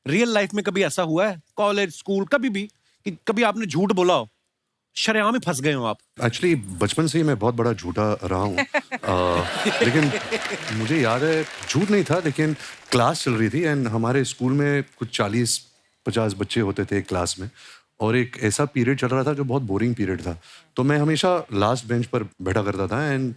Real life में कभी ऐसा हुआ है, कॉलेज स्कूल कभी भी, कि कभी आपने झूठ बोला हो, शरेआम में फंस गए हो आप? एक्चुअली बचपन से ही मैं बहुत बड़ा झूठा रहा हूँ। लेकिन मुझे याद है झूठ नहीं था, लेकिन क्लास चल रही थी एंड हमारे स्कूल में कुछ 40-50 बच्चे होते थे एक क्लास में, और एक ऐसा पीरियड चल रहा था जो बहुत बोरिंग पीरियड था। तो मैं हमेशा लास्ट बेंच पर बैठा करता था एंड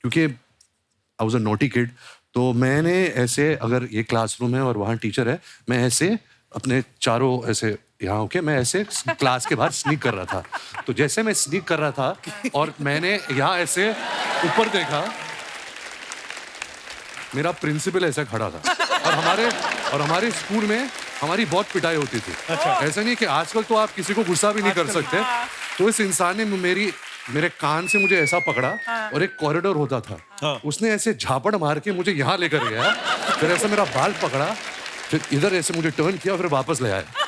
क्योंकि I was a naughty kid, तो मैंने ऐसे, अगर ये क्लासरूम है और वहाँ टीचर है, मैं ऐसे अपने चारों ऐसे यहाँ होके मैं ऐसे क्लास के बाहर स्नीक कर रहा था। तो जैसे मैं स्नीक कर रहा था और मैंने यहाँ ऐसे ऊपर देखा, मेरा प्रिंसिपल ऐसे खड़ा था और हमारे स्कूल में हमारी बहुत पिटाई होती थी। ऐसा नहीं कि आजकल तो आप किसी को गुस्सा भी नहीं कर सकते। तो इस इंसान ने मेरे कान से मुझे ऐसा पकड़ा और एक कॉरिडोर होता था, उसने ऐसे झापड़ मार के मुझे यहाँ लेकर गया, फिर ऐसे मेरा बाल पकड़ा, फिर इधर ऐसे मुझे टर्न किया, फिर वापस ले आया।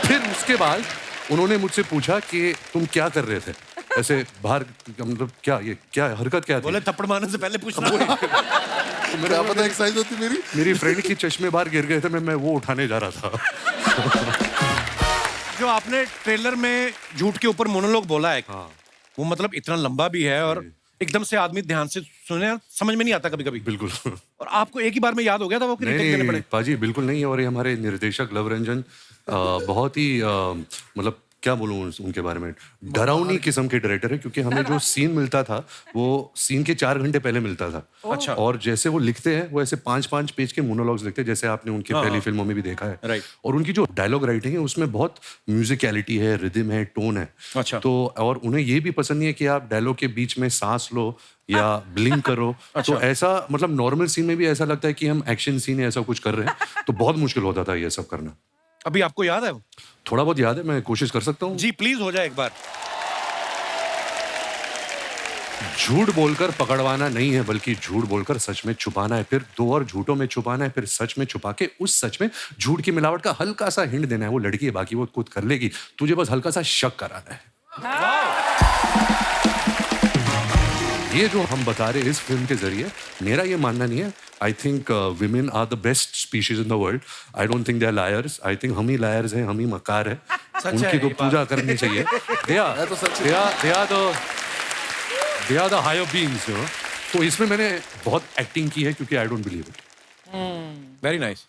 फिर उसके बाद उन्होंने मुझसे पूछा कि तुम क्या कर रहे थे ऐसे बाहर, मतलब क्या हरकत क्या थी? बोले थप्पड़ मारने से पहले पूछना। तो मेरा पता एक्सरसाइज होती मेरी फ्रेंड की चश्मे बाहर गिर गए थे, मैं वो उठाने जा रहा था। जो आपने ट्रेलर में झूठ के ऊपर मोनोलॉग बोला है, वो मतलब इतना लंबा भी है और एकदम से आदमी ध्यान से सुने, समझ में नहीं आता कभी कभी। बिल्कुल। और आपको एक ही बार में याद हो गया था वो कि टेक देने पड़े? पाजी बिल्कुल नहीं। और ये हमारे निर्देशक लव रंजन बहुत ही मतलब क्या बोलूं उनके बारे में, डरावनी किस्म के डायरेक्टर है, क्योंकि हमें जो सीन मिलता था वो सीन के 4 घंटे पहले मिलता था। अच्छा। और जैसे वो लिखते हैं वो ऐसे 5-5 पेज के मोनोलॉग्स लिखते हैं, जैसे आपने उनकी पहली फिल्मों में भी देखा है। राइट। और उनकी जो डायलॉग राइटिंग है उसमें बहुत म्यूजिकलिटी है, रिदम है, टोन है। अच्छा। तो और उन्हें ये भी पसंद नहीं है कि आप डायलॉग के बीच में सांस लो या ब्लिंक करो। अच्छा। तो ऐसा मतलब नॉर्मल सीन में भी ऐसा लगता है कि हम एक्शन सीन ऐसा कुछ कर रहे हैं, तो बहुत मुश्किल होता था ये सब करना। अभी आपको याद है वो? थोड़ा बहुत याद है, मैं कोशिश कर सकता हूँ। जी प्लीज हो जाए एक बार। झूठ बोलकर पकड़वाना नहीं है, बल्कि झूठ बोलकर सच में छुपाना है, फिर 2 और झूठों में छुपाना है, फिर सच में छुपा के उस सच में झूठ की मिलावट का हल्का सा हिंट देना है। वो लड़की है, बाकी वो खुद कर लेगी, तुझे बस हल्का सा शक कराना है। ये जो हम बता रहे हैं इस फिल्म के जरिए, मेरा ये मानना नहीं है। I think women are the best species in the world. I don't think they are liars. I think हम ही लायर्स हैं, हम ही मक्कार है। उनकी तो पूजा करनी चाहिए। They are the higher beings, you know. तो इसमें मैंने बहुत एक्टिंग की है, क्योंकि I don't believe it. Very nice.